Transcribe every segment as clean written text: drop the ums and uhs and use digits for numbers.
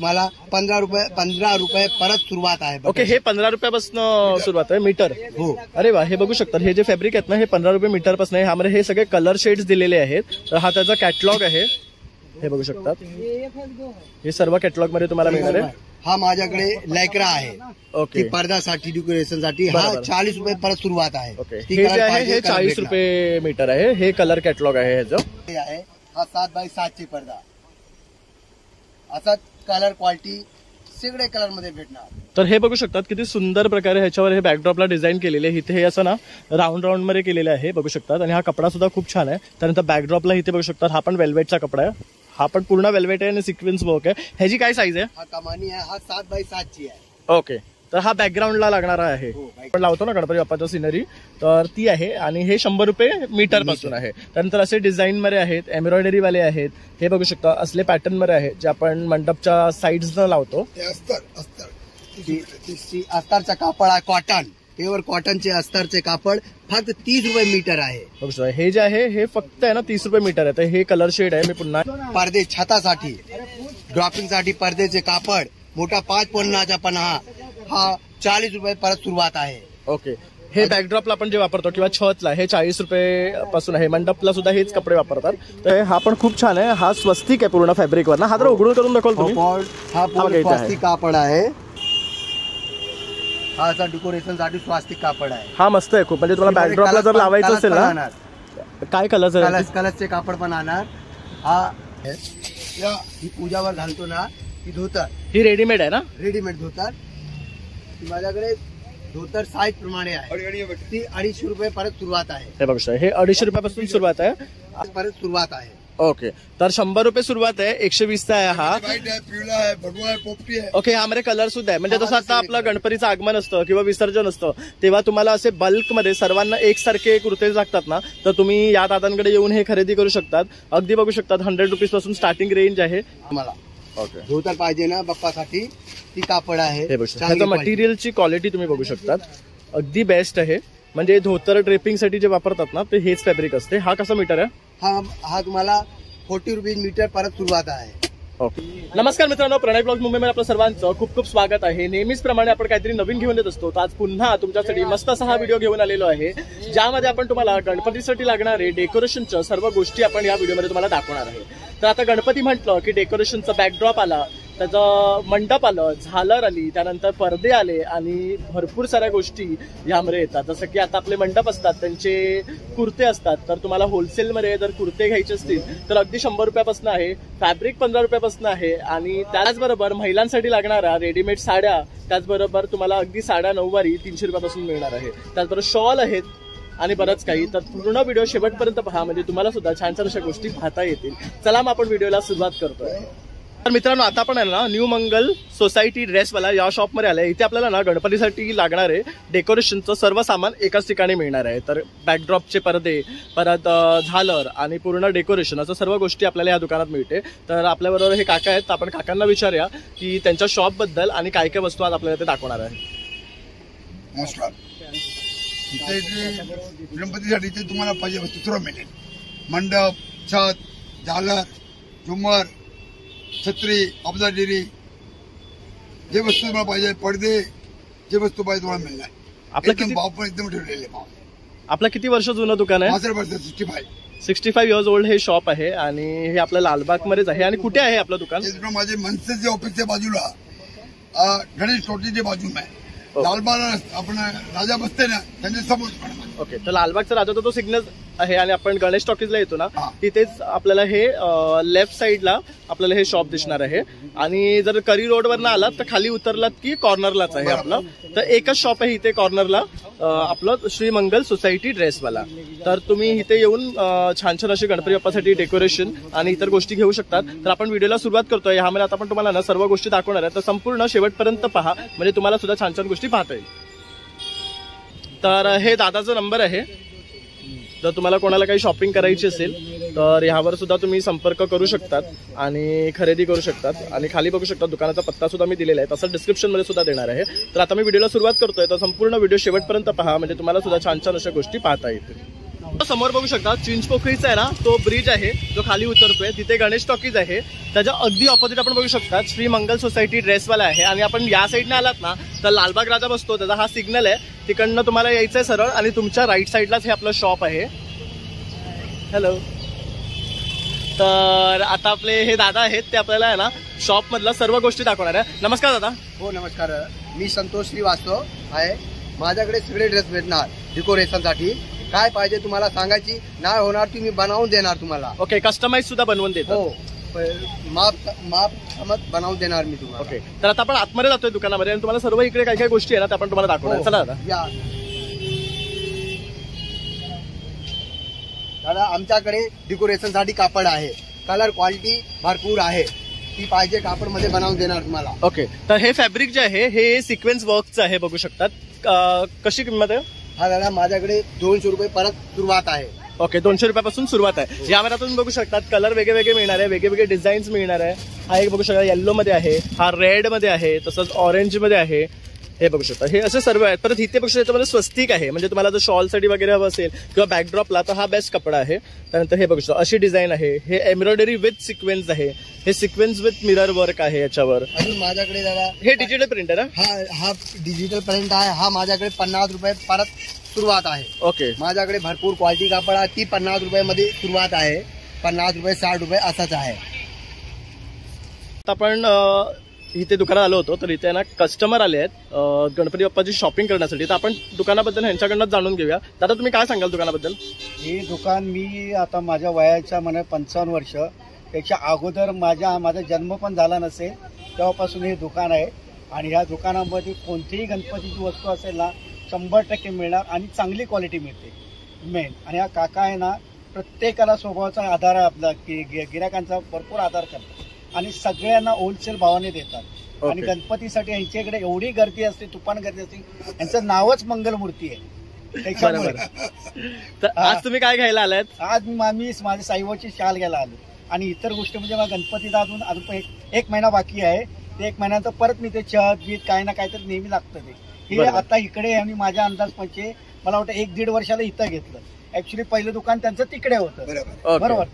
तुम्हाला 15 रुपये परत सुरुवात आहे। ओके, हे 15 रुपयापासून सुरुवात आहे मीटर। हो, अरे वा, हे बघू शकता, हे जे फॅब्रिक आहेत ना हे 15 रुपये मीटर पासून आहे। ह्यामध्ये हे सगळे कलर शेड्स दिलेले आहेत। तर हा त्याचा कॅटलॉग आहे, हे बघू शकतात, हे सर्व कॅटलॉग मध्ये तुम्हाला मिळणार आहे। हा माझ्याकडे लायक्रा आहे। ओके, पडद्यासाठी डेकोरेशन साठी हा 40 रुपये परत सुरुवात आहे। ओके, हे जे आहे हे 40 रुपये मीटर आहे। हे कलर कॅटलॉग आहे ह्याचं। हा 7x7 चे पडदा, असा कलर क्वालिटी सगळे कलर मध्ये भेटणार। तर हे बघू शकतात किती सुंदर प्रकारे ह्याच्यावर हे बॅकड्रॉपला डिझाईन केलेले आहे। इथे हे असं ना राऊंड राऊंड मध्ये केलेलं आहे, बघू शकतात। आणि हा कपडा सुद्धा खूप छान आहे। त्यानंतर बॅकड्रॉपला इथे बघू शकतात, हा पण वेल्वेटचा कपडा आहे, हा पण पूर्ण वेल्वेट आहे आणि सिक्वेन्स वर्क आहे। ह्याची काय साईज आहे? हा कमानी आहे, हा 7x7 ची आहे। ओके, तर हा बॅकग्राऊंडला लागणारा आहे, आपण लावतो ना गणपती बाप्पाचा सिनरी, तर ती आहे। आणि हे 100 रुपये मीटर पासून आहे। त्यानंतर असे डिझाईन मध्ये आहेत, एम्ब्रॉयडरी वाले आहेत, हे बघू शकता, असले पॅटर्न मध्ये आहेत जे आपण मंडपच्या साईड्सला लावतो। अस्तरचा कापड आहे, कॉटन, प्युअर कॉटनचे अस्तरचे कापड, फक्त 30 रुपये मीटर आहे। बघू शकता, हे जे आहे हे फक्त आहे ना 30 रुपये मीटर आहे। तर हे कलर शेड आहे। मी पुन्हा पडदे छतासाठी ड्रॉपिंग साठी पडदेचे कापड मोठा 550चा पण हा 40 रुपये परत सुरुवात आहे। ओके, हे बॅकड्रॉपला आपण जे वापरतो किंवा छतला हे 40 रुपये पासून आहे। मंडपला सुद्धा हेच कपडे वापरतात। तर हा पण खूप छान आहे, हा स्वस्तिक आहे पूर्ण फॅब्रिकवर ना। हा तर उघडून करून दाखवल तुम्ही। हा पूर्ण स्वस्तिक कापड आहे, हा असा डेकोरेशन साठी स्वस्तिक कापड आहे। हा मस्त आहे खूप, म्हणजे तुम्हाला बॅकड्रॉपला जर लावायचं असेल ना, काय कलरचे कापड पण आणणार। हा ही पूजावर घालतो ना, ही धोतर, ही रेडीमेड आहे ना, रेडीमेड धोतर। माझ्याकडे धोतर साईज प्रमाणे आहे, ती 250 रुपये परत सुरुवात आहे। हे बघा, हे 250 रुपयापासून सुरुवात आहे, परत सुरुवात आहे। ओके, तर 100 रुपये सुरुवात आहे, 120चा आहे हा। पिवळा आहे, भगवा आहे, पोपटी आहे। ओके, ह्यामध्ये कलर सुद्धा आहे। म्हणजे जसं आता आपलं गणपतीचं आगमन असतं किंवा विसर्जन असतं तेव्हा तुम्हाला असे बल्कमध्ये सर्वांना एकसारखे कुर्ते लागतात ना, तर तुम्ही या दादांकडे येऊन हे खरेदी करू शकतात। अगदी बघू शकतात 100 रुपीज पासून स्टार्टिंग रेंज आहे आम्हाला। ओके, धोतर पाहिजे ना बाप्पासाठी, ती कापड आहे। हे बघू शकता, मटेरियलची क्वालिटी तुम्ही बघू शकतात, अगदी बेस्ट आहे। म्हणजे धोतर ड्रेपिंग साठी जे वापरतात ना ते हेच फॅब्रिक असते। हा कसा मीटर आहे? हा तुम्हाला 40 रुपये मीटर परत सुरुवात आहे। ओके, नमस्कार मित्रांनो, प्रणय ब्लॉग्स मुंबईमध्ये आपलं सर्वांचं खूप खूप स्वागत आहे। नेहमीच प्रमाणे आपण काहीतरी नवीन घेऊन येत असतो। तर आज पुन्हा तुमच्यासाठी मस्त असा हा व्हिडिओ घेऊन आलेलो आहे, ज्यामध्ये आपण तुम्हाला गणपतीसाठी लागणारे डेकोरेशनच्या सर्व गोष्टी आपण या व्हिडिओमध्ये तुम्हाला दाखवणार आहे। तर आता गणपती म्हटलं की डेकोरेशनचा बॅकड्रॉप आला, त्याचं मंडप आलं, झालर आली, त्यानंतर पडदे आले आणि भरपूर साऱ्या गोष्टी यामध्ये येतात। जसं की आता आपले मंडप असतात त्यांचे कुर्ते असतात, तर तुम्हाला होलसेलमध्ये जर कुर्ते घ्यायचे असतील तर अगदी 100 रुपयापासून आहे, फॅब्रिक 15 रुपयापासून आहे। आणि त्याचबरोबर महिलांसाठी लागणाऱ्या रेडीमेड साड्या, त्याचबरोबर तुम्हाला अगदी साड्या नऊवारी 300 रुपयापासून मिळणार आहे। त्याचबरोबर शॉल आहेत आणि बरंच काही। तर पूर्ण व्हिडिओ शेवटपर्यंत पहा, म्हणजे तुम्हाला सुद्धा छान छान अशा गोष्टी पाहता येतील। चला मग आपण व्हिडिओला सुरुवात करतोय। तर मित्रांनो, आता आपण आहे ना न्यू मंगल सोसायटी ड्रेसवाला या शॉपमध्ये आले। इथे आपल्याला ना गणपतीसाठी लागणारे डेकोरेशनचं सर्व सामान एकाच ठिकाणी मिळणार आहे। तर बॅकड्रॉपचे पडदे, परत झालर आणि पूर्ण डेकोरेशन असं सर्व गोष्टी आपल्याला या दुकानात मिळते। तर आपल्याबरोबर हे काका आहेत, आपण काकांना विचारूया की त्यांच्या शॉपबद्दल आणि काय काय वस्तू आज आपल्याला ते दाखवणार आहे। नमस्कार, गणपतीसाठी तुम्हाला पाहिजे वस्तू सर्व मिळेल। मंडप, छत, झालर, झुमर, छत्री, अब्जागिरी, जे वस्तू तुम्हाला पाहिजे, पडदे, जे वस्तू पाहिजे तुम्हाला मिळणार। आपलं भाव पण एकदम ठेवलेले भाव। आपलं किती वर्ष जुनं दुकान आहे? 65 इयर्स ओल्ड हे शॉप आहे आणि हे आपलं लालबाग मध्येच आहे। आणि कुठे आहे आपलं दुकान? माझे मनसेचे ऑफिसच्या बाजूला, गणेश टोटीच्या बाजूला आहे। लालबाग आपण राजा बसते ना त्यांच्या समोर। ओके, तर लालबागचा राजा तो सिग्नल आहे आणि आपण गणेश टॉकीजला येतो ना तिथेच आपल्याला हे लेफ्ट साइडला आपल्याला हे शॉप दिसणार आहे। आणि जर करी रोडवरनं आलात तर खाली उतरलात की कॉर्नरलाच आहे आपलं। तर एकच शॉप आहे इथे कॉर्नरला, आपलं श्री मंगल सोसायटी ड्रेसवाला। तर तुम्ही इथे येऊन छान छान अशी गणपती बाप्पासाठी डेकोरेशन आणि इतर गोष्टी घेऊ शकतात। तर आपण व्हिडिओला सुरुवात करतोय, ह्यामध्ये आता आपण तुम्हाला ना सर्व गोष्टी दाखवणार आहे। तर संपूर्ण शेवटपर्यंत पहा, म्हणजे तुम्हाला सुद्धा छान छान गोष्टी पाहता येईल। तर हे दादाचा नंबर आहे, जर तुम्हाला कोणाला काही शॉपिंग करायची असेल तर ह्यावर सुद्धा तुम्ही संपर्क करू शकतात आणि खरेदी करू शकतात। आणि खाली बघू शकता दुकानाचा पत्ता सुद्धा मी दिलेला आहे, तसं डिस्क्रिप्शन मध्ये सुद्धा देणार आहे। तर आता मी व्हिडिओला सुरुवात करतोय, तर संपूर्ण व्हिडिओ शेवटपर्यंत पहा, म्हणजे तुम्हाला सुद्धा छान छान अशा गोष्टी पाहता येतील। समोर बघू शकता चिंचपोखरीचा आहे ना तो ब्रिज आहे जो खाली उतरतोय, तिथे गणेश टॉकीज आहे. त्याच्या अगदी ऑपोजिट आपण बघू शकता श्री मंगल सोसायटी ड्रेसवाला आहे. आणि आपण या साईडने आलात ना तर लालबाग राजा बसतो, त्याचा हा सिग्नल आहे, तिकडनं तुम्हाला यायचं आहे सरळ आणि तुमच्या राईट साईडलाच हे आपलं शॉप आहे. हॅलो. तर आता आपले हे दादा आहेत ते आपल्याला आहे ना शॉप मधला सर्व गोष्टी दाखवणार आहे. नमस्कार दादा. हो नमस्कार, मी संतोष श्रीवास्तव आहे. माझ्याकडे सगळे ड्रेस भेटणार डेकोरेशनसाठी. काय पाहिजे तुम्हाला सांगायची नाही होणार, तुम्ही बनवून देणार तुम्हाला. ओके, कस्टमाइज सुद्धा बनवून देतो. हो, माप समज बनवून देणार मी तुम्हाला. ओके, तर आता आपण आतमध्ये जातोय दुकानामध्ये आणि तुम्हाला सर्व इकडे काय काय गोष्टी आहे ना त्या आपण तुम्हाला दाखवणार. चला दादा. या दादा, आमच्याकडे डेकोरेशनसाठी कापड आहे, कलर क्वालिटी भरपूर आहे, ती पाहिजे कापड मध्ये बनवून देणार तुम्हाला. ओके, तर हे फॅब्रिक जे आहे हे सिक्वेन्स वर्कचं आहे, बघू शकतात. कशी किंमत आहे? हा दादा, माझ्याकडे 200 रुपये परत सुरुवात आहे. ओके, 200 रुपयापासून सुरुवात आहे. यामध्ये तुम्ही बघू शकतात कलर वेगळे मिळणार आहे, वेगळे डिझाईन्स मिळणार आहे. हा एक बघू शकता येल्लो मध्ये आहे, हा रेड मध्ये आहे, तसंच ऑरेंज मध्ये आहे. हे बघू शकता, हे असे सर्व आहेत. परत इथे बघू शकता याच्यामध्ये स्वस्तिक आहे, म्हणजे तुम्हाला जर शॉलसाठी वगैरे हवं असेल किंवा बॅकड्रॉपला तर हा बेस्ट कपडा आहे. त्यानंतर हे बघू शकता अशी डिझाईन आहे, हे एम्ब्रॉयडरी विथ सिक्वेन्स आहे, हे सिक्वेन्स विथ मिरर वर्क आहे याच्यावर. अजून माझ्याकडे दादा हे डिजिटल प्रिंटर आहे. हा डिजिटल प्रिंट आहे. हा माझ्याकडे 50 रुपये परत सुरुवात आहे. ओके, माझ्याकडे भरपूर क्वालिटी कापड आहे, ती 50 रुपयामध्ये सुरुवात आहे. 50 रुपये 60 रुपये असंच आहे. आपण इथे दुकानात आलो होतो तर इथे ना कस्टमर आले आहेत गणपती बाप्पाची शॉपिंग करण्यासाठी. तर आपण दुकानाबद्दल ह्यांच्याकडनं जाणून घेऊया. दादा तुम्ही काय सांगाल दुकानाबद्दल? हे दुकान मी आता माझ्या वयाच्या 55 वर्ष त्याच्या अगोदर माझा जन्म पण झाला नसेल तेव्हापासून हे दुकान आहे. आणि ह्या दुकानामध्ये कोणतीही गणपतीची वस्तू असेल ना 100% मिळणार आणि चांगली क्वालिटी मिळते मेन. आणि हा काका आहे ना प्रत्येकाला स्वभावाचा आधार आहे आपला, की गिरायकांचा भरपूर आधार करतात आणि सगळ्यांना होलसेल भावाने देतात. आणि गणपतीसाठी यांच्याकडे एवढी गर्दी असते, तुफान गर्दी असते, यांचं नावच मंगलमूर्ती आहे त्याच्यामुळे. तर आज तुम्ही काय घ्यायला आलात? आज मी माझ्या साईबाची शाल घ्यायला आलो आणि इतर गोष्टी म्हणजे मला गणपतीचा अजून एक महिना बाकी आहे. ते 1 महिन्यानंतर परत मी ते चहत बीत काय ना काय तर नेहमी लागतं ते. हे आता इकडे आणि माझ्या अंदाज म्हणजे मला वाटतं 1-1.5 वर्षाला इथं घेतलं. ऍक्च्युली पहिलं दुकान त्यांचं तिकडे होतं, बरोबर.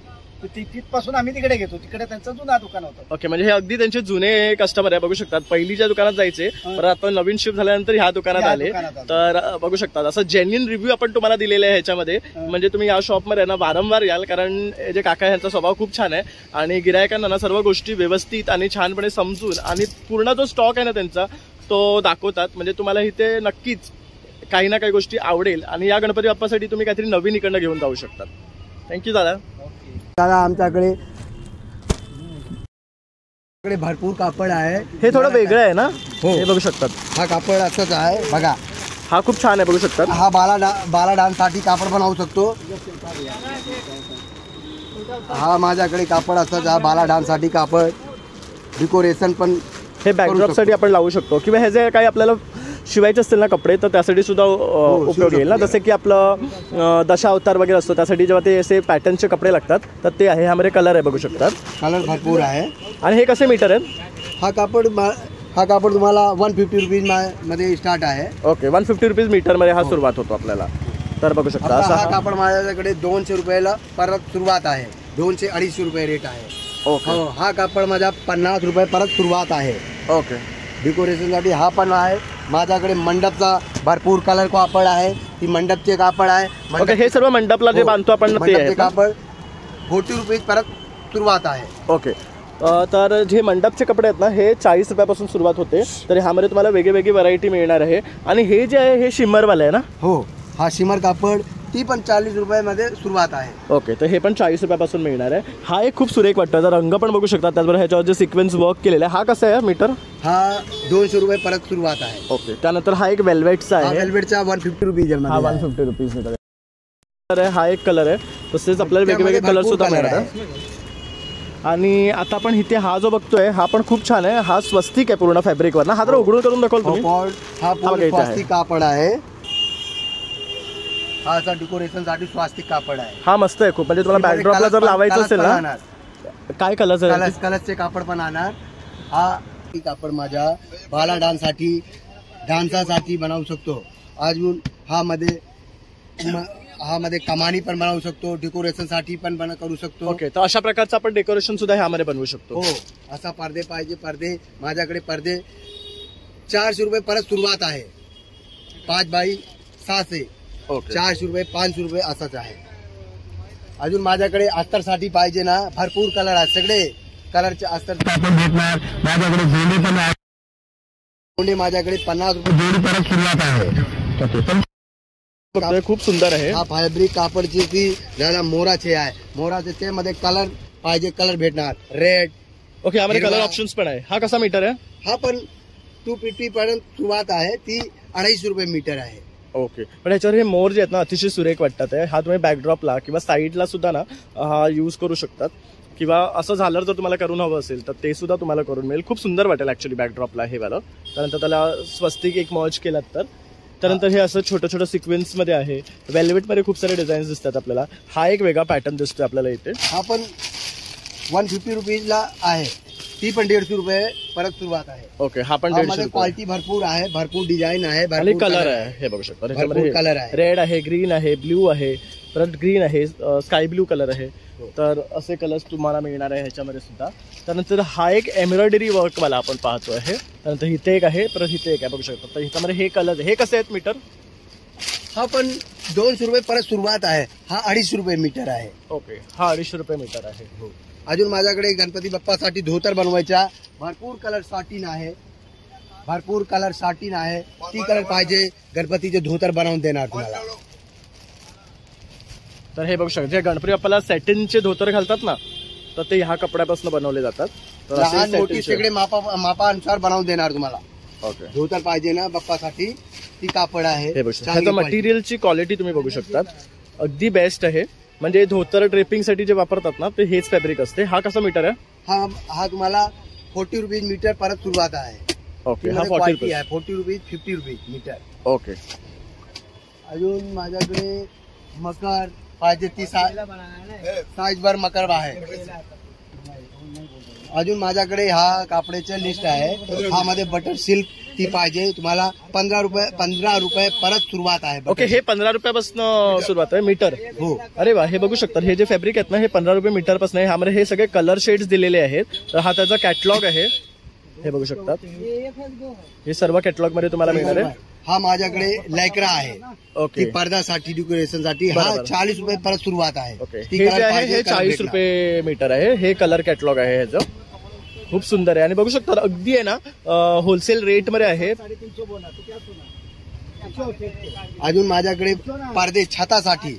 तिथपासून आम्ही तिकडे घेतो, तिकडे त्यांचं जुना दुकान होतं. ओके, म्हणजे हे अगदी त्यांचे जुने कस्टमर आहे. बघू शकतात पहिलीच्या दुकानात जायचे, पण आता नवीन शिफ्ट झाल्यानंतर ह्या दुकानात आले. तर बघू शकतात असं जेन्युइन रिव्ह्यू आपण तुम्हाला दिलेले आहे ह्याच्यामध्ये. म्हणजे तुम्ही या शॉपमध्ये ना वारंवार याल, कारण जे काका यांचा स्वभाव खूप छान आहे आणि गिरायकांना ना सर्व गोष्टी व्यवस्थित आणि छानपणे समजून आणि पूर्ण जो स्टॉक आहे ना त्यांचा तो दाखवतात. म्हणजे तुम्हाला इथे नक्कीच काही ना काही गोष्टी आवडेल आणि या गणपती बाप्पासाठी तुम्ही काहीतरी नवीन इकडनं घेऊन जाऊ शकतात. थँक्यू दादा. दादा, आमच्याकडे भरपूर कापड आहे. हे थोडं वेगळं आहे ना? हो, हे बघू शकतात. हा कापड असंच आहे बघा. हा खूप छान आहे, बघू शकतात. हा बाला डान्स साठी कापड बनवू शकतो. हा माझ्याकडे कापड असंच, हा बाला डान्स साठी कापड डेकोरेशन पण हे बॅकड्रॉप साठी आपण लावू शकतो किंवा हे जे काही आपल्याला शिवायचे असतील ना कपडे तर त्यासाठी सुद्धा उपयोग येईल ना. जसे की आपलं दशावतार वगैरे असतो त्यासाठी जेव्हा ते असे पॅटर्नचे कपडे लागतात तर ते आहे. ह्यामध्ये कलर आहे, बघू शकतात. कलर भरपूर आहे. आणि हे कसे मीटर आहेत? हा कापड तुम्हाला 150 रुपीज मध्ये स्टार्ट आहे. ओके, 150 रुपीज मीटर मध्ये हा सुरुवात होतो आपल्याला. तर बघू शकता हा कापड माझ्याकडे 200 रुपयाला परत सुरुवात आहे. 200-250 रुपये रेट आहे. ओके, हा कापड माझा 50 रुपये परत सुरुवात आहे. ओके. डेकोरेशनसाठी हा पण आहे. माझ्याकडे मंडपचा भरपूर कलर कापड आहे, ती मंडपचे कापड आहे. ओके, हे सर्व मंडपला जे बांधतो आपण ते आहे कापड 40 रुपये परत सुरुवात आहे. ओके, तर जे मंडपचे कपडे आहेत ना हे 40 रुपयापासून सुरुवात होते. तर ह्यामध्ये तुम्हाला वेगळी व्हरायटी मिळणार आहे. आणि हे जे आहे हे शिमरवाले आहे ना? हो, हा शिमर कापड ती पण 40 रुपयामध्ये सुरुवात आहे. ओके, तर हे पण 40 रुपयापासून मिळणार आहे. हा एक खूप सुरेख वाटतं, जर रंग पण बघू शकतात. त्याचबरोबर ह्याच्यावर जे सिक्वेन्स वर्क केलेलं आहे. हा कसा आहे मीटर? हा 200 रुपये परत सुरुवात आहे. ओके, त्यानंतर हा एक वेल्वेटचा आहे. वेल्वेटचा 150 रुपीज. हा 150 रुपीज मीटर आहे. हा एक कलर आहे. तसेच आपल्याला वेगवेगळे कलर सुद्धा मिळतात. आणि आता आपण इथे हा जो बघतोय हा पण खूप छान आहे. हा स्वस्तिक आहे पूर्ण फॅब्रिकवर ना. हा तर उघडून करून दाखवल तुम्ही. हा स्वस्तिक कापड आहे. हा असा डेकोरेशन साठी स्वस्तिक कापड आहे. हा मस्त आहे खूप. म्हणजे तुम्हाला बॅकड्रॉपला जर लावायचं असेल ना काय कलरचे कापड पण आणणार. हा कापड माझ्या बाला डान्ससाठी बनवू शकतो. अजून हा मध्ये हा मध्ये कमानी पण बनवू शकतो, डेकोरेशन साठी पण करू शकतो. ओके, तर अशा प्रकारचं आपण डेकोरेशन सुद्धा ह्यामध्ये बनवू शकतो. हो, असा पडदे पाहिजे. पडदे माझ्याकडे पडदे 400 रुपये परत सुरुवात आहे. 5 बाय 6 ओके, 400 रुपये 500 रुपये असंच आहे. अजून माझ्याकडे अस्तरसाठी पाहिजे ना, भरपूर कलर आहेत. सगळे कलरचे अस्तर आपण भेटणार. माझ्याकडे जोडी पण आहे. जोडी माझ्याकडे 50 रुपये जोडी परत सुरुवात आहे. खूप सुंदर आहे. हा फॅब्रिक कापडची ती त्याला मोराचे आहे. मोराचे ते मध्ये कलर पाहिजे, कलर भेटणार. रेड. ओके, यामध्ये हिरवा. कलर ऑप्शन्स पण आहे. हा कसा मीटर आहे? हा पण 250 पर्यंत सुरुवात आहे. ती 250 रुपये मीटर आहे. ओके, पण ह्याच्यावर हे मोर जे आहेत ना अतिशय सुरेख वाटतात आहे. हा तुम्ही बॅकड्रॉपला किंवा साईडला सुद्धा ना हा यूज करू शकतात, किंवा असं झालं जर तुम्हाला करून हवं असेल तर ते सुद्धा तुम्हाला करून मिळेल. खूप सुंदर वाटेल ऍक्च्युली बॅकड्रॉपला हे वालं. त्यानंतर त्याला स्वस्तिक एक मर्ज केलात तर त्यानंतर हे असं छोटं छोटं सिक्वेन्स मध्ये आहे. वेल्वेट मध्ये खूप सारे डिझाईन्स दिसतात आपल्याला. हा एक वेगळा पॅटर्न दिसतोय आपल्याला इथे. हा पण 150 रुपीजला आहे. ती पण 150 रुपये परत सुरुवात आहे. ओके, हा पण 150 रुपये. क्वालिटी भरपूर आहे, भरपूर डिझाईन आहे, आणि भरपूर कलर आहे. हे बघू शकता, भरपूर त्याच्यामध्ये कलर आहे. रेड आहे, ग्रीन आहे, ब्ल्यू आहे, परत ग्रीन आहे, स्काय ब्ल्यू कलर आहे. तर असे कलर्स तुम्हाला मिळणार आहे ह्याच्यामध्ये सुद्धा. त्यानंतर हा एक एम्ब्रॉयडरी वर्क वाला आपण पाहतो आहे. त्यानंतर इथे एक आहे, परत इथे एक आहे, बघू शकता. तर ह्याच्यामध्ये हे कलर, हे कसे आहेत मीटर? हा पण 200 रुपये परत सुरुवात आहे. हा 250 रुपये मीटर आहे. ओके, हा 250 रुपये मीटर आहे. अजून माझ्याकडे गणपती बाप्पासाठी धोतर बनवायचा भरपूर कलर साटीन आहे. भरपूर कलर साटीन आहे. ती कलर पाहिजे, गणपतीचे धोतर बनवून देणार तुम्हाला. तर हे बघू शकता, जे गणपती बाप्पाला सॅटिनचे धोतर घालतात ना, तर ते ह्या कपड्यापासून बनवले जातात. तर असे लहान मोठी satinचे. सगळे मापानुसार बनवून देणार तुम्हाला. ओके, धोतर पाहिजे ना बाप्पासाठी, ती कापड आहे. हे बघू शकता, चांगली ह्याचं quality. मटेरियलची क्वालिटी तुम्ही बघू शकता, अगदी बेस्ट आहे. म्हणजे धोतर ड्रेपिंग साठी जे वापरतात ना ते हेच फॅब्रिक असते. हा कसा मीटर आहे? हा तुम्हाला 40 रुपीज मीटर परत सुरुवात आहे. ओके, हा 40 क्वालिटी रुपये. आहे. 40 रुपीज 50 रुपीज मीटर. ओके, अजून माझ्याकडे मकर पाहिजे, ती साईज भर मकर आहे. अजून माझ्याकडे हा कापडाची लिस्ट आहे. हा मध्ये बटर सिल्क ती पाहिजे तुम्हाला. 15 रुपये परत सुरुवात आहे. ओके, हे 15 रुपयापासून सुरुवात आहे मीटर. हो. अरे वा, हे बघू शकता, हे जे फॅब्रिक आहेत ना हे 15 रुपये मीटर पासून आहे. ह्यामध्ये हे सगळे कलर शेड्स दिलेले आहेत. तर हा त्याचा कॅटलॉग आहे, हे बघू शकतात. हे सर्व कॅटलॉग मध्ये तुम्हाला मिळणार आहे. हा माझ्याकडे लायक्रा आहे. ओके, ती पडद्यासाठी डेकोरेशन साठी. हा बरोबर. 40 रुपये परत सुरुवात आहे. ओके, ती हे कलर जे आहे पाहिजे, हे कलर 40 भेटणार. रुपये मीटर आहे. हे कलर कॅटलॉग आहे ह्याचं. खूप सुंदर आहे आणि बघू शकता अगदी आहे ना होलसेल रेट मध्ये आहे. अजून माझ्याकडे पडदे छतासाठी,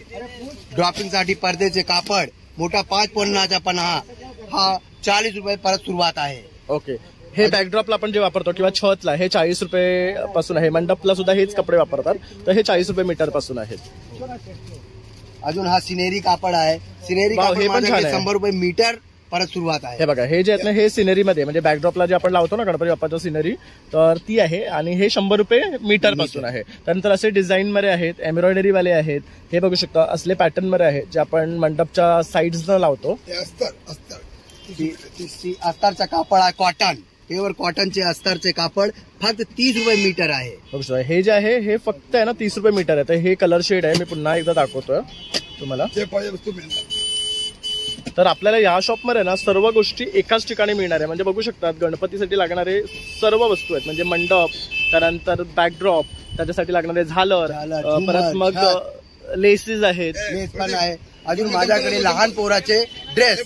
ड्रॉपिंग साठी पडद्याचे कापड मोठा 5 पन्नाचा पण हा 40 रुपये परत सुरुवात आहे. ओके, हे बॅकड्रॉपला आपण जे वापरतो किंवा छतला हे 40 रुपये पासून आहे. मंडपला सुद्धा हेच कपडे वापरतात. तर हे 40 रुपये मीटर पासून आहेत. अजून हा सिनेरी कापड आहे. सिनेरी वाव, कापड हे पण छान माझ्याकडे आहे. 100 रुपये मीटर परत सुरुवात आहे. हे बघा, हे जे आहेत ना हे सिनरी मध्ये म्हणजे बॅकड्रॉपला जे आपण लावतो ना गणपती बाप्पाच्या सिनरी, तर ती आहे आणि हे 100 रुपये मीटर पासून आहे. त्यानंतर असे डिझाईन मध्ये आहेत, एम्ब्रॉयडरी वाले आहेत. हे बघू शकता असले पॅटर्न मध्ये आहेत जे आपण मंडपच्या साईड्सला लावतो. अस्तरचा कापड आहे, कॉटन प्युअर कॉटनचे अस्तरचे कापड फक्त 30 रुपये मीटर आहे. बघू शकता हे जे आहे हे फक्त आहे ना 30 रुपये मीटर आहे. तर हे कलर शेड आहे, मी पुन्हा एकदा दाखवतोय तुम्हाला. जे पाहिजे वस्तू मिळणार. तर आपल्याला या शॉपमध्ये ना सर्व गोष्टी एकाच ठिकाणी मिळणार आहे. म्हणजे बघू शकतात गणपतीसाठी लागणारे सर्व वस्तू आहेत. म्हणजे मंडप, त्यानंतर बॅकड्रॉप, त्याच्यासाठी लागणारे झालर, झुमर, परत मग लेसेस आहेत. ड्रेस पण आहे. अजून माझ्याकडे लहान पोराचे ड्रेस,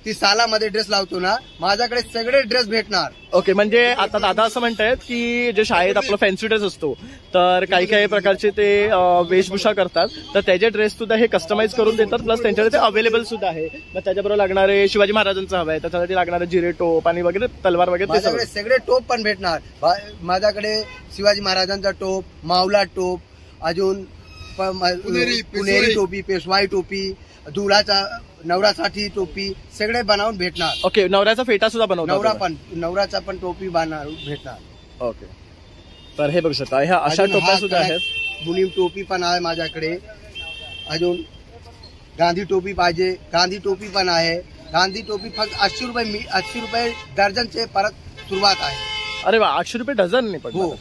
ती सालामध्ये ड्रेस लावतो ना, माझ्याकडे सगळे ड्रेस भेटणार. ओके, म्हणजे आता दादा असं म्हणतायत की जे शाळेत आपला फॅन्सी ड्रेस असतो तर काही काही प्रकारचे ते वेशभूषा करतात, तर त्याचे ड्रेस सुद्धा हे कस्टमाइज करून देतात. प्लस त्यांच्याकडे ते अवेलेबल सुद्धा आहे. मग त्याच्याबरोबर लागणारे शिवाजी महाराजांचं हवं आहे, त्याच्यासाठी लागणारे जिरे टोप आणि वगैरे तलवार वगैरे ते माझ्याकडे सगळं. सगळे टोप पण भेटणार. माझ्याकडे शिवाजी महाराजांचा टोप, मावला टोप, अजून पुणेरी टोपी, पेशवाई टोपी, दुलाचा नवरासाठी टोपी सगळे बनवून भेटणार. ओके, नवऱ्याचा फेटा सुद्धा बनवतो. नवराचा पण टोपी भेटणार. ओके, तर हे बघू शकता ह्या अशा अजून टोप्या हा सुद्धा आहेत. मुनीम टोपी पण आहे माझ्याकडे. अजून गांधी टोपी पाहिजे, गांधी टोपी पण आहे. गांधी टोपी फक्त 80 रुपये दर्जनचे परत सुरुवात आहे. अरे वा, 800 रुपये डझन नाही पण. हो.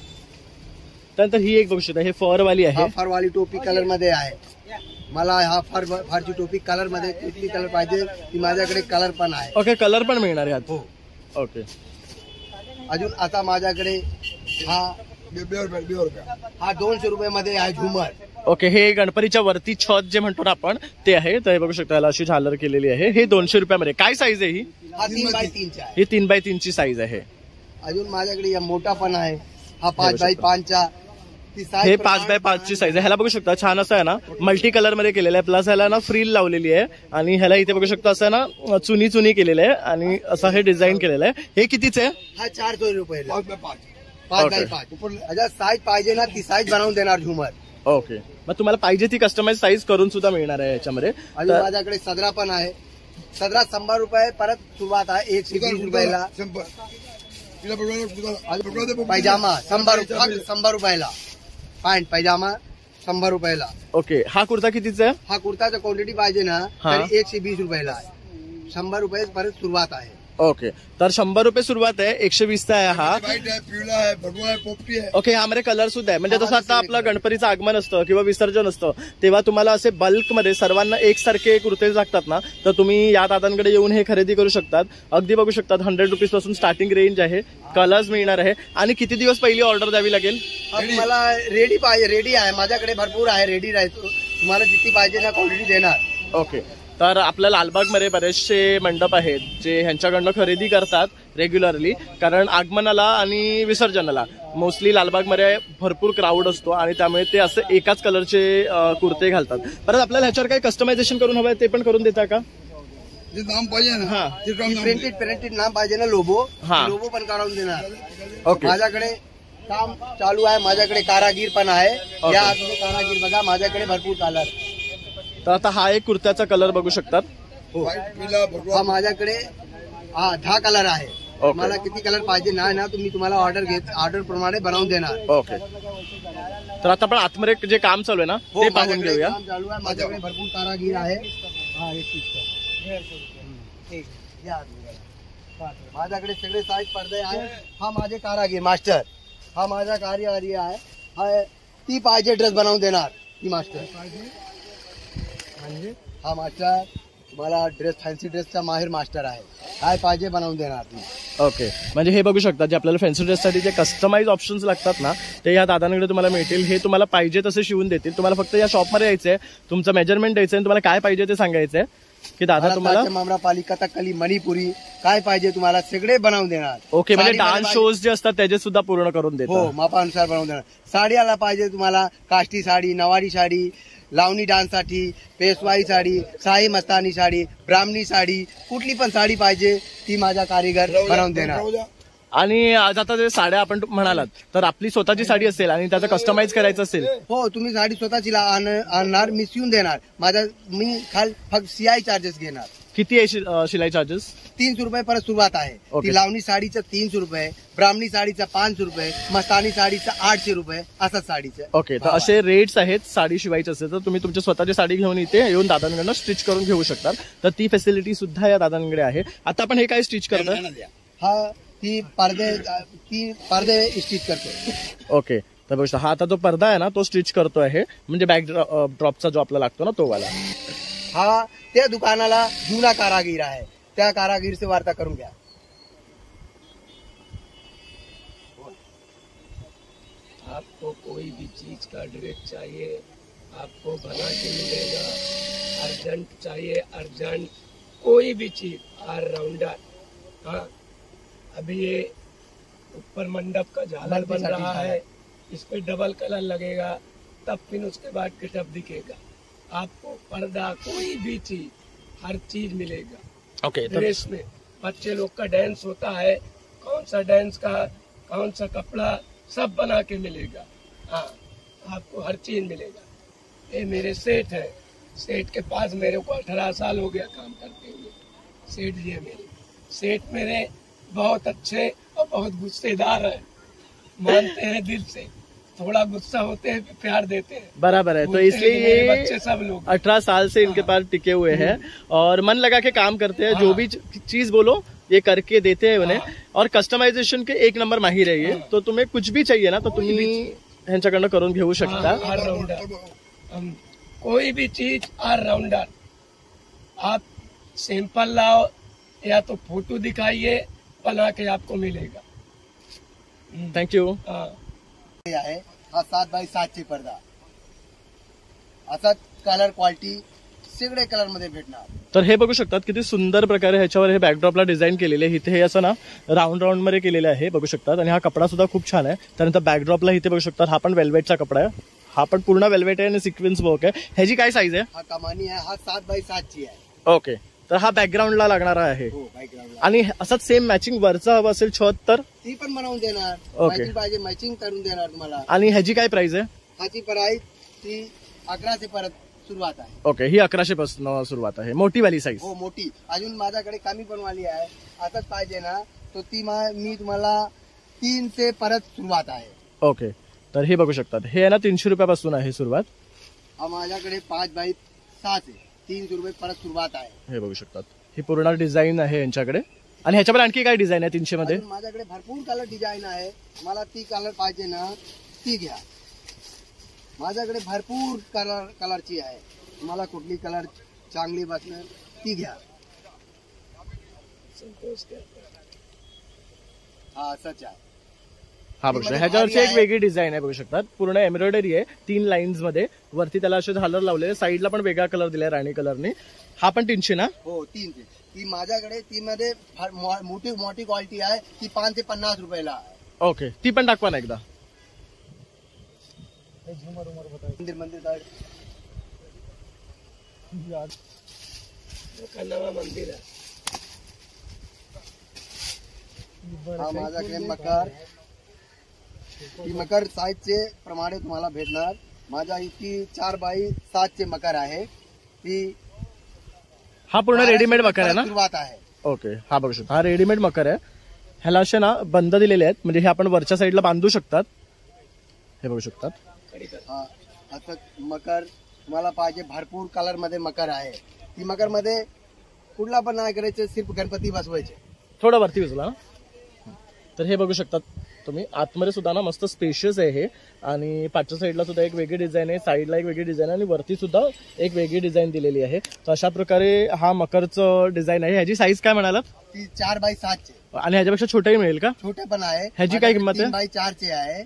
त्यानंतर ही एक बघू शकता, हे फर वाली आहे. फरवाली टोपी कलर मध्ये आहे. मला हा फारची टोपी कलर मध्ये कुठली कलर पाहिजे ती माझ्याकडे कलर पण आहे. ओके, कलर पण मिळणार आहे यात. हो. ओके. अजून आता माझ्याकडे हा 200 रुपयामध्ये आहे झुमर. ओके, हे गणपतीच्या वरती छत जे म्हणतो ना आपण ते आहे. तर हे बघू शकता, याला अशी झालर केलेली आहे. हे 200 रुपयामध्ये. काय साईज आहे ही? हा 3x3 आहे. ही 3x3 साईज आहे. अजून माझ्याकडे या मोठा पण आहे. हा 5x5 हे 5x5 ची साईज आहे. ह्याला बघू शकता छान असं आहे ना मल्टी कलर मध्ये केलेलं आहे. प्लस ह्याला ना फ्रील लावलेली आहे आणि ह्याला इथे बघू शकता असं ना चुनी केलेलं आहे आणि असं हे डिझाईन केलेलं आहे. हे कितीच आहे? हा 400 रुपये. 5x5. साईज पाहिजे ना ती साईज बनवून देणार झुमर. ओके, मग तुम्हाला पाहिजे ती कस्टमाइज साईज करून सुद्धा मिळणार आहे याच्यामध्ये. अजून माझ्याकडे सदरा पण आहे. सदरा 100 रुपये. परत सुरुवात आहे 120 रुपयाला. पैजामा 100 रुपयाला. पॅन्ट पैजामा 100 रुपयाला. ओके, हा कुर्ता कितीचा आहे? हा कुर्ताचा क्वांटिटी पाहिजे ना तर 120 रुपयाला आहे. 100 रुपये परत सुरुवात आहे. ओके, तर 100 रुपये सुरुवात आहे. 120चा आहे हा. पिवळा आहे, भगवा आहे, पोपटी आहे. ओके, ह्यामध्ये कलर सुद्धा आहे. म्हणजे जसं आता आपलं गणपतीचं आगमन असतं किंवा विसर्जन असतं तेव्हा तुम्हाला असे बल्कमध्ये सर्वांना एकसारखे कुर्ते लागतात ना, तर तुम्ही या दादांकडे येऊन हे खरेदी करू शकतात. अगदी बघू शकतात 100 रुपीज पासून स्टार्टिंग रेंज आहे. कलर्स मिळणार आहे. आणि किती दिवस पहिली ऑर्डर द्यावी लागेल? मला रेडी पाहिजे. रेडी आहे माझ्याकडे, भरपूर आहे. रेडी राहतो. तुम्हाला जितकी पाहिजे ना क्वांटिटी देणार. ओके, तर आपल्या लालबागमध्ये बरेचसे मंडप आहेत जे ह्यांच्याकडनं खरेदी करतात रेग्युलरली. कारण आगमनाला आणि विसर्जनाला मोस्टली लालबागमध्ये भरपूर क्राऊड असतो आणि त्यामुळे ते असं एकाच कलरचे कुर्ते घालतात. परत आपल्याला ह्याच्यावर काही कस्टमायझेशन करून हवं आहे ते पण करून देता का? जे नाम पाहिजे ना हा. ते प्रिंटेड नाम पाहिजे ना लोगो. हा. लोगो पण काढून देणार. ओके. माझ्याकडे काम चालू आहे. माझ्याकडे कारागीर पण आहे. ओके. या कारागीर बघा माझ्याकडे भरपूर कलर. तर आता हा एक कुर्त्याचा कलर बघू शकतात. व्हाईट, पिला, भगवा. हा माझ्याकडे 10 कलर आहे. ओके. मला किती कलर पाहिजे ना तुम्ही तुम्हाला ऑर्डर प्रमाणे बनवून देणार. ओके, तर आता आपण आतमध्ये जे काम चालू आहे ना हो, ते पाहून माझ्याकडे घेऊया. काम चालू आहे. माझ्याकडे भरपूर कारागीर आहे. माझ्याकडे सगळे साईज पडदे आहे. हा माझे कारागीर मास्टर. हा माझा कारागीर आहे. हा ती पाहिजे ड्रेस बनवून देणार. ती मास्टर हा मास्टर तुम्हाला फॅन्सी ड्रेसचा माहिर मास्टर आहे. काय पाहिजे बनवून देणार ती. ओके, म्हणजे हे बघू शकता जे आपल्याला फॅन्सी ड्रेससाठी जे कस्टमाइज ऑप्शन्स लागतात ना ते या दादांकडे तुम्हाला मिळतील. हे तुम्हाला पाहिजे तसे शिवून देतील. तुम्हाला फक्त या शॉपमध्ये यायचंय, तुमचं मेजरमेंट द्यायचं आणि तुम्हाला काय पाहिजे ते सांगायचंय की दादा तुम्हाला मामरापाली, कथकली, मणिपुरी काय पाहिजे तुम्हाला सगळे बनवून देणार. ओके, म्हणजे डान्स शोज जे असतात त्याचे सुद्धा पूर्ण करून हो, देतात. मापानुसार बनवून देणार. साडीला पाहिजे तुम्हाला काष्टी साडी, नवारी साडी, लावणी डान्स साठी, पेशवाई साडी, शाही मस्तानी साडी, ब्राह्मणी साडी, कुठली पण साडी पाहिजे ती माझा कारीगर बनवून देणार. आणि आज आता जे साड्या आपण म्हणालात तर आपली स्वतःची साडी असेल आणि त्याचं कस्टमाइज करायचं असेल. हो, तुम्ही साडी स्वतःची आणणार, मी शिवून देणार. मी फक्त शिलाई चार्जेस घेणार. किती आहे शिलाई चार्जेस? 300 रुपये परत सुरुवात आहे. ओके. ती लावणी साडीचं 300 रुपये, ब्राह्मणी साडीचं 500 रुपये, मस्तानी साडीचं 800 रुपये, असं साडीचं. ओके, तर असे रेट्स आहेत. साडी शिवायची असेल तर तुम्ही तुमची स्वतःची साडी घेऊन इथे येऊन दादांकडनं स्टिच करून घेऊ शकता. तर ती फॅसिलिटी सुद्धा या दादांकडे आहे. आता आपण हे काय स्टिच करतो? हा ती पडदे स्टिच करतो. ओके, तर बघा हा आता जो पडदा आहे ना तो स्टिच करतो आहे. म्हणजे बॅक ड्रॉपचा जो आपला लागतो ना तो वाला. हा त्या दुकानाला जुना कारागीर आहे. त्या कारागीर से वार्ता करून घ्या. आपको कोई भी चीज का ड्रेस चाहिए आपको बना के मिलेगा. अर्जेंट चाहिए अर्जेंट, कोई भी चीज ऑलराउंडर. हाँ, अभी ये ऊपर मंडप का झालर बन रहा है, इस पे डबल कलर लगेगा तब फिर उसके बाद गेटअप दिखेगा. आपको पर्दा कोई भी चीज हर चीज मिलेगा. ओके, ड्रेस में बच्चे लोग का डांस होता है, कौन सा डांस का कौन सा कपड़ा सब बना के मिलेगा. हाँ, आपको हर चीज मिलेगा. ये मेरे सेठ है. सेठ के पास मेरे को 18 साल हो गया काम करते हुए. सेठ जी है मेरे. सेठ मेरे बहुत अच्छे और बहुत गुस्सेदार है. मानते हैं दिल से, थोड़ा गुस्सा होते हैं प्यार देते हैं. बराबर है. तो बोलते हैं इसलिए कि मेरे ये बच्चे सब लोग 18 साल से इनके पास टिके हुए हैं और मन लगा के काम करते हैं. जो भी चीज बोलो ये करके देते हैं उन्हें. और कस्टमाइजेशन के 1 नंबर माहिर है ये. तो तुम्हें कुछ भी चाहिए ना तो तुम्ही ह्यांच्याकडनं करून घेऊ शकता. ऑलराउंडर. हम कोई भी चीज ऑलराउंडर, आप सैंपल लाओ या तो फोटो दिखाइए, बना के आपको मिलेगा। थँक्यू। हाँ, हे आहे हा 7x7 पडदा, असा कलर क्वालिटी सगळे कलर मध्ये भेटणार। तर हे बघू शकतात किती सुंदर प्रकारे ह्याच्यावर हे बॅकड्रॉपला डिझाईन केलेले आहे। इथे हे असं ना राऊंड राऊंड मध्ये केलेले आहे बघू शकतात, आणि हा कपडा सुद्धा खूप छान आहे। त्यानंतर बॅकड्रॉपला इथे बघू शकतात हा पण वेल्वेटचा कपडा आहे, हा पण पूर्ण वेल्वेट आहे आणि सिक्वेन्स वर्क आहे। ह्याची काय साईज आहे? हा कमानी आहे, हा 7x7 आहे। ओके, तर हा बॅकग्राऊंडला लागणारा आहे। हो बॅकग्राऊंडला, आणि असाच सेम मॅचिंग वरचा हवा असेल छत तर ती पण बनवून देणार। ओके. मॅचिंग पाहिजे मॅचिंग करून देणार तुम्हाला। आणि ह्याची काय प्राइस आहे? ह्याची प्राइस ती 1100 परत सुरुवात आहे। ओके, ही 1100 पासून सुरुवात आहे, मोठी वाली साईज। हो मोठी, अजून माझ्याकडे कमी पण वाली आहे, असंच पाहिजे ना तो ती मी तुम्हाला 300 परत सुरुवात आहे। ओके, तर हे बघू शकतात हे आहे ना 300 रुपयापासून आहे सुरुवात। हा माझ्याकडे 5x7 आहे, 300 रुपये परत सुरुवात आहे। हे बघू शकतात ही पूर्ण डिझाईन आहे यांच्याकडे। आणि ह्याच्यावर आणखी काय डिझाईन आहे 300 मध्ये? अजून माझ्याकडे भरपूर कलर डिझाईन आहे, मला ती कलर पाहिजे ना ती घ्या। माझ्याकडे भरपूर कलरची आहे, तुम्हाला कुठली कलर चांगली बसणार ती घ्या। संतोष क्या? हा असंच आहे। हा बघू शकता ह्याच्यावरची एक वेगळी डिझाईन आहे बघू शकतात, पूर्ण एम्ब्रॉयडरी आहे 3 लाईन्स मध्ये, वरती त्याला असे झालर लावलेले, साईडला पण वेगळा कलर दिलाय राणी कलरने। हा पण 300 ना? हो 300, ती माझ्याकडे ती मध्ये मोठी मोठी क्वालिटी आहे, ती 5 ते 50 रुपयाला आहे। ओके, ती पण दाखवा ना एकदा। मंदिर का नवा मंदिर है। हा माझ्याकडे मकर, ही मकर साईजचे प्रमाणे तुम्हाला भेटणार। माझ्या इतकी 4x7 चे मकर आहे, ती हा पूर्ण रेडीमेड मकर आहे ना? सुरुवात आहे। ओके, हा बघू शकता हा रेडीमेड मकर आहे। ह्याला असे ना बंद दिलेले आहेत, म्हणजे हे आपण वरच्या साईडला बांधू शकतात। हे बघू शकतात हा असं मकर तुम्हाला पाहिजे, भरपूर कलर मध्ये मकर आहे। ती मकर मध्ये कुठला पण नाही करायचं, सिर्फ गणपती बसवायचे। थोडं वरती उचला ना। तर हे बघू शकतात तुम्ही, आतमध्ये सुद्धा ना मस्त स्पेशियस आहे हे, आणि पाठच्या साईडला सुद्धा एक वेगळी डिझाईन आहे, साईडला एक वेगळी डिझाईन आहे, आणि वरती सुद्धा एक वेगळी डिझाईन दिलेली आहे। तर अशा प्रकारे हा मकरचं डिझाईन आहे। ह्याची साईज काय म्हणालात? ती 4x7 चे, आणि ह्याच्यापेक्षा छोटंही मिळेल का? छोटे पण आहे। ह्याची काय किंमत आहे? 3x4 चे आहे,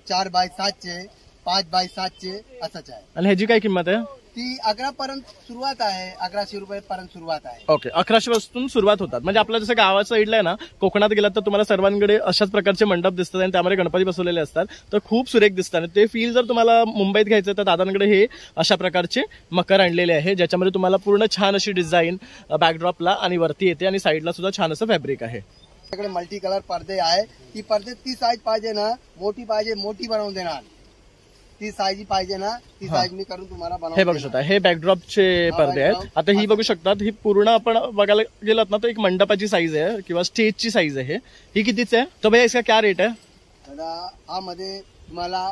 4x7 चे, 5x7 चे असंच आहे। आणि ह्याची काय किंमत आहे? ती 11 पर्यंत सुरुवात आहे, 1100 रुपये पर्यंत सुरुवात आहे। ओके, 1100 पासून सुरुवात होतात। म्हणजे आपल्या जसं गावाच्या साईडला आहे ना, कोकणात गेलात तर तुम्हाला सर्वांकडे अशाच प्रकारचे मंडप दिसतात, आणि त्यामध्ये गणपती बसवलेले असतात, तर खूप सुरेख दिसतात। ते फील जर तुम्हाला मुंबईत घ्यायचं तर दादांकडे हे अशा प्रकारचे मकर आणलेले आहे, ज्याच्यामध्ये तुम्हाला पूर्ण छान अशी डिझाईन बॅकड्रॉपला आणि वरती येते, आणि साईडला सुद्धा छान असं फॅब्रिक आहे। आपल्याकडे मल्टी कलर पडदे आहे, ती पडदे ती साईज पाहिजे ना मोठी पाहिजे, मोठी बनवून देणार। ती साईज पाहिजे ना ती साईज मी करून तुम्हाला बनवून हे बघू शकता हे बॅकड्रॉपचे पडदे आहेत। आता ही बघू शकतात, ही पूर्ण आपण बघायला गेलात ना तर एक मंडपाची साईज आहे किंवा स्टेजची साईज आहे। ही कितीच आहे? तो भैया इसका क्या रेट आहे? दादा हा मध्ये तुम्हाला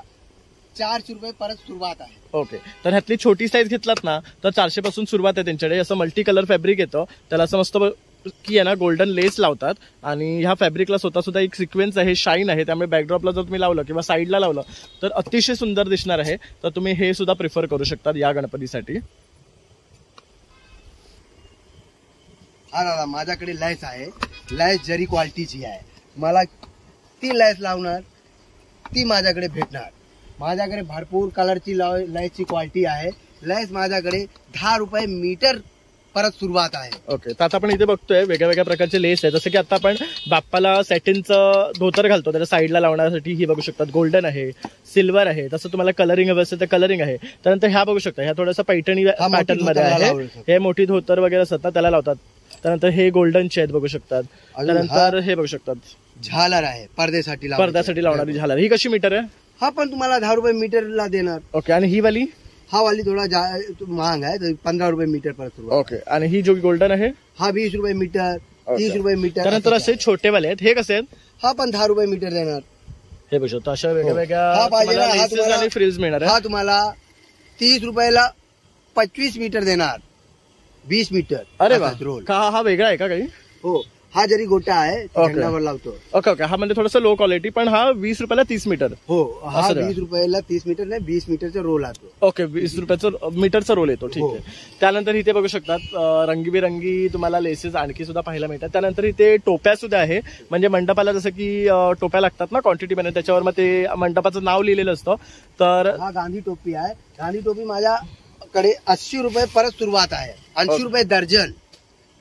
400 रुपये परत सुरुवात आहे। ओके, तर ह्यातली छोटी साईज घेतलात ना तर 400 पासून सुरुवात आहे त्यांच्याकडे। असं मल्टी कलर फॅब्रिक येतं, त्याला असं मस्त की आहे ना गोल्डन लेस लावतात, आणि ह्या फॅब्रिकला स्वतः सुद्धा एक सिक्वेन्स आहे, शाईन आहे, त्यामुळे बॅकड्रॉपला जर तुम्ही लावलं किंवा साईडला लावलं तर अतिशय सुंदर दिसणार आहे। तर तुम्ही हे सुद्धा प्रिफर करू शकता या गणपतीसाठी। हा दादा माझ्याकडे लॅस आहे, लॅस जरी क्वालिटीची आहे, मला ती लॅस लावणार ती माझ्याकडे भेटणार। माझ्याकडे भरपूर कलरची लॅसची क्वालिटी आहे। लॅस माझ्याकडे 10 रुपये मीटर परत सुरुवात आहे। ओके, तर आता आपण इथे बघतोय वेगळ्या वेगळ्या प्रकारचे लेस आहे, जसं की आता आपण बाप्पाला सॅटिनचं धोतर घालतो त्याच्या साईडला लावण्यासाठी ही बघू शकतात, गोल्डन आहे, सिल्वर आहे, तसं तुम्हाला कलरिंग हवं असेल तर कलरिंग आहे। त्यानंतर ह्या बघू शकता, ह्या थोडंसं पैठणी पॅटर्न मध्ये आहे, हे मोठी धोतर वगैरे असतात ना त्याला लावतात। त्यानंतर हे गोल्डनचे आहेत बघू शकतात। त्यानंतर हे बघू शकतात झालर आहे, पडद्यासाठी लावणारी झालर, ही कशी मीटर आहे? हा पण तुम्हाला 10 रुपये मीटरला देणार। ओके, आणि ही वाली? हा वाली थोडा महाग आहे, 15 रुपये मीटर परत सुरुवात। ओके, आणि ही जो गोल्डन आहे हा 20 रुपये मीटर, 30 रुपये मीटर। त्यानंतर असे छोटे वाले आहेत, हे कसे आहेत? हा पण 10 रुपये मीटर देणार। हे बघू शकता अशा वेगळ्या हा वेगळ्या पाहिजे ना, हा लेसेस तुम्हाला- आणि फ्रिल्स मिळणार हा आहे। तुम्हाला 30 रुपयाला 25 मीटर देणार, 20 मीटर। अरे असाच वा, रोल का हा वेगळा आहे का काही? हो, हा जरी गोटा आहे ओके. झेंडावर लावतो. ओके ओके, हा म्हणजे थोडंसं लो क्वालिटी, पण हा 20 रुपयाला 30 मीटर. हो, हा असं द्या. 20 रुपयाला 30 मीटर नाही, 20 मीटरचा रोल असतो. ओके, 20 रुपयाचं मीटरचा रोल येतो. ठीक हो. आहे. त्यानंतर इथे बघू शकतात रंगीबेरंगी तुम्हाला लेसेस आणखी सुद्धा पाहायला मिळतात. त्यानंतर इथे टोप्या सुद्धा आहे, म्हणजे मंडपाला जसं की टोप्या लागतात ना क्वांटिटी मध्ये, त्याच्यावर मग ते मंडपाचं नाव लिहिलेलं असतं. तर हा गांधी टोपी आहे. गांधी टोपी माझ्याकडे 80 रुपये परत सुरुवात आहे. 80 रुपये दर्जन.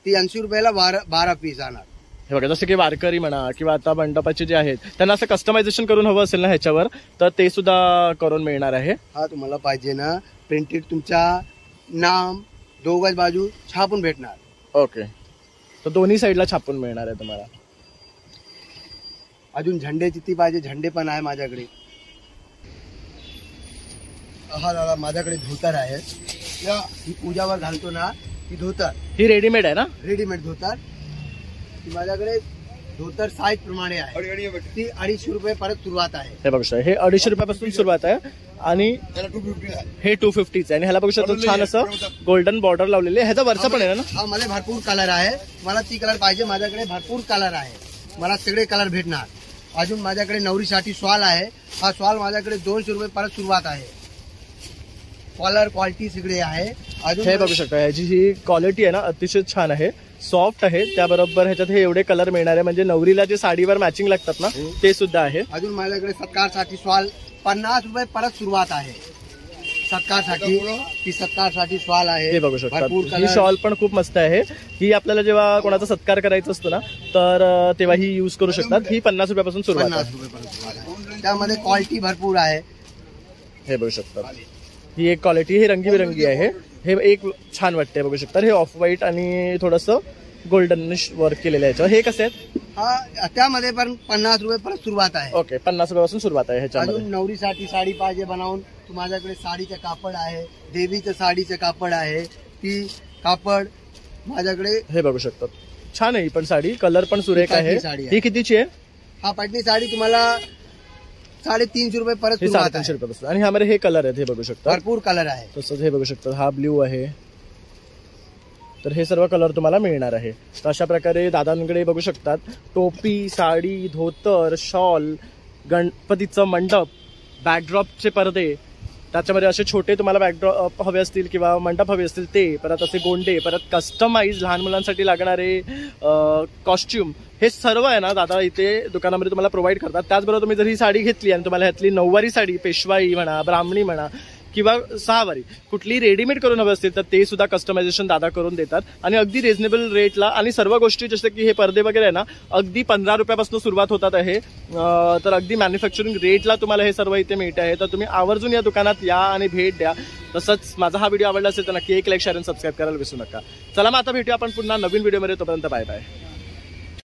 ती 80 रुपयाला 12 पीस आणणार. हे बघा, जसं की वारकरी म्हणा किंवा आता मंडपाचे जे आहेत त्यांना असं कस्टमायझेशन करून हवं असेल ना ह्याच्यावर, तर ते सुद्धा करून मिळणार आहे. हा तुम्हाला पाहिजे ना प्रिंटेड तुमच्या नाम दोघाच बाजू छापून भेटणार. ओके, तर दोन्ही साईडला छापून मिळणार आहे तुम्हाला. अजून झंडे किती पाहिजे, झंडे पण आहे माझ्याकडे. हा दादा माझ्याकडे धोतर आहे. ही पूजावर घालतो ना, ही धोतर ही रेडीमेड आहे ना? रेडीमेड धोतर. ती माझ्याकडे धोतर साईज प्रमाणे आहे. ती 250 रुपये परत सुरुवात आहे. हे बघू शकता, हे 250 रुपयापासून सुरुवात आहे आणि त्याला 250 आहे. हे 250 आहे. आणि ह्याला बघू शकतो छान असं गोल्डन बॉर्डर लावलेली आहे. ह्याचा वरचा पण आहे ना? हा मध्ये भरपूर कलर आहे. मला ती कलर पाहिजे, माझ्याकडे भरपूर कलर आहे. मला सगळे कलर भेटणार. अजून माझ्याकडे नवरीसाठी शॉल आहे. हा शॉल माझ्याकडे 200 रुपये परत सुरुवात आहे. कॉलर क्वालिटी सगळे आहे. अजून हे बघू शकता, ह्याची ही क्वालिटी आहे ना अतिशय छान आहे, सॉफ्ट आहे. त्याबरोबर ह्याच्यात हे एवढे कलर मिळणार आहे, म्हणजे नवरीला जे साडीवर मॅचिंग लागतात ना ते सुद्धा आहे. अजून माझ्याकडे सत्कारसाठी शॉल 50 रुपये परत सुरुवात आहे. सत्कारसाठी ती सत्कारसाठी शॉल आहे. हे बघू शकता, भरपूर ही कलर. शॉल पण खूप मस्त आहे. ही आपल्याला जेव्हा कोणाचा सत्कार करायचा असतो ना, तर तेव्हा ही युज करू शकतात. ही 50 रुपयापासून सुरुवात 50 आहे. रुपये परत सुरुवात आहे. त्यामध्ये क्वालिटी भरपूर आहे. हे बघू शकतात, ही एक क्वालिटी, हे रंगीबेरंगी आहे. हे एक छान वाटते बघू शकता. हे ऑफ व्हाईट आणि थोडंसं गोल्डनिश वर्क केलेलं आहे. हे कसे आहेत? हा त्यामध्ये पण 50 रुपये परत सुरुवात आहे. ओके, 50 रुपयापासून सुरुवात आहे ह्याच्यामध्ये. अजून नवरीसाठी साडी पाहिजे बनवून, तर माझ्याकडे साडीचं कापड आहे. देवीचं साडीचं कापड आहे. ती कापड माझ्याकडे. हे बघू शकतात, छान आहे ही पण साडी, कलर पण सुरेख आहे. ही साडी आहे. ही कितीची आहे? हा पटनी साडी तुम्हाला 350 रुपये परत हे सुरुवात 350 आहे. रुपयापासून. आणि ह्यामध्ये हे कलर आहेत, हे बघू शकता. भरपूर कलर आहे. तसंच हे बघू शकता, हा ब्ल्यू आहे. तर हे सर्व कलर तुम्हाला मिळणार आहे. तर अशा प्रकारे दादांकडे बघू शकतात टोपी, साडी, धोतर, शॉल, गणपतीचं मंडप, बॅकड्रॉपचे पडदे, त्याच्यामध्ये असे छोटे तुम्हाला बॅकड्रॉप हवे असतील किंवा मंडप हवे असतील ते, परत असे गोंडे, परत कस्टमाइज लहान मुलांसाठी लागणारे कॉस्ट्युम, हे सर्व आहे ना दादा इथे दुकानामध्ये तुम्हाला प्रोव्हाइड करतात. त्याचबरोबर तुम्ही जर ही साडी घेतली आणि तुम्हाला ह्यातली 9वारी साडी, पेशवाई म्हणा, ब्राह्मणी म्हणा किंवा 6वारी कुठली रेडीमेड करून हवे असतील तर ते सुद्धा कस्टमायझेशन दादा करून देतात. आणि अगदी रिझनेबल रेटला. आणि सर्व गोष्टी जसं की हे पडदे वगैरे आहे ना अगदी 15 रुपयापासून सुरुवात होतात आहे. तर अगदी मॅन्युफॅक्चरिंग रेटला तुम्हाला हे सर्व इथे मिळत आहे. तर तुम्ही आवर्जून या दुकानात या आणि भेट द्या. तसंच माझा हा व्हिडिओ आवडला असेल तर नक्की एक लाईक, शेअर आणि सबस्क्राईब करायला विसरू नका. चला मग आता भेटूया आपण पुन्हा नवीन व्हिडिओमध्ये. तोपर्यंत बाय बाय.